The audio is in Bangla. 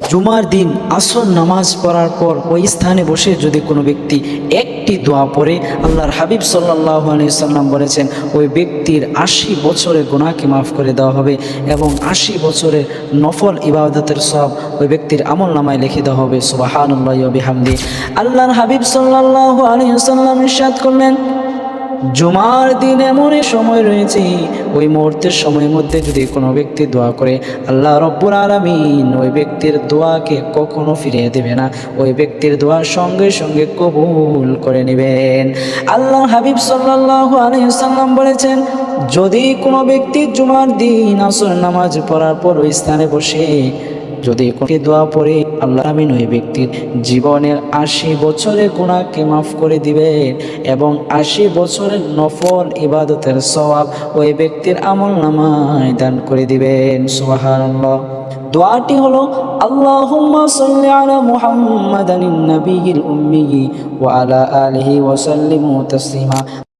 জুমার দিন আসর নামাজ পড়ার পর ওই স্থানে বসে যদি কোনো ব্যক্তি একটি দোয়া পড়ে, আল্লাহর হাবিব সাল্লাল্লাহু আলাইহি সাল্লাম বলেছেন ওই ব্যক্তির 80 বছরের গুনাহকে মাফ করে দেওয়া হবে এবং 80 বছরের নফল ইবাদতের সওয়াব ওই ব্যক্তির আমল নামায় লিখে দেওয়া হবে। সুবহানাল্লাহি ওয়া বিহামদি। আল্লাহর হাবিব সাল্লাল্লাহু আলাইহি সাল্লাম ইরশাদ করলেন, জুমার দিন এমন সময় রয়েছে, ওই মুহূর্তের সময়ের মধ্যে যদি কোনো ব্যক্তি দোয়া করে, আল্লাহ রব্বুল আলামিন ওই ব্যক্তির দোয়াকে কখনো ফিরিয়ে দেবে না, ওই ব্যক্তির দোয়া সঙ্গে সঙ্গে কবুল করে নেবেন। আল্লাহ হাবিব সাল্লাল্লাহু আলাইহি ওয়াসাল্লাম বলেছেন, যদি কোনো ব্যক্তি জুমার দিন আসর নামাজ পড়ার পর ওই স্থানে বসে যদি কোনো দোয়া পড়ে, আল্লাহ আমিন ওই ব্যক্তির জীবনের 80 বছরের গুনাহকে মাফ করে দিবেন এবং 80 বছরের নফল ইবাদতের সওয়াব ওই ব্যক্তির আমল নামায় দান করে দিবেন। সুবহানাল্লাহ। দোয়াটি হলো, আল্লাহুম্মা সাল্লি আলা মুহাম্মাদানিন নাবিয়্যিল উম্মি ওয়া আলা আলিহি ওয়া সাল্লিমু তাসলিমা।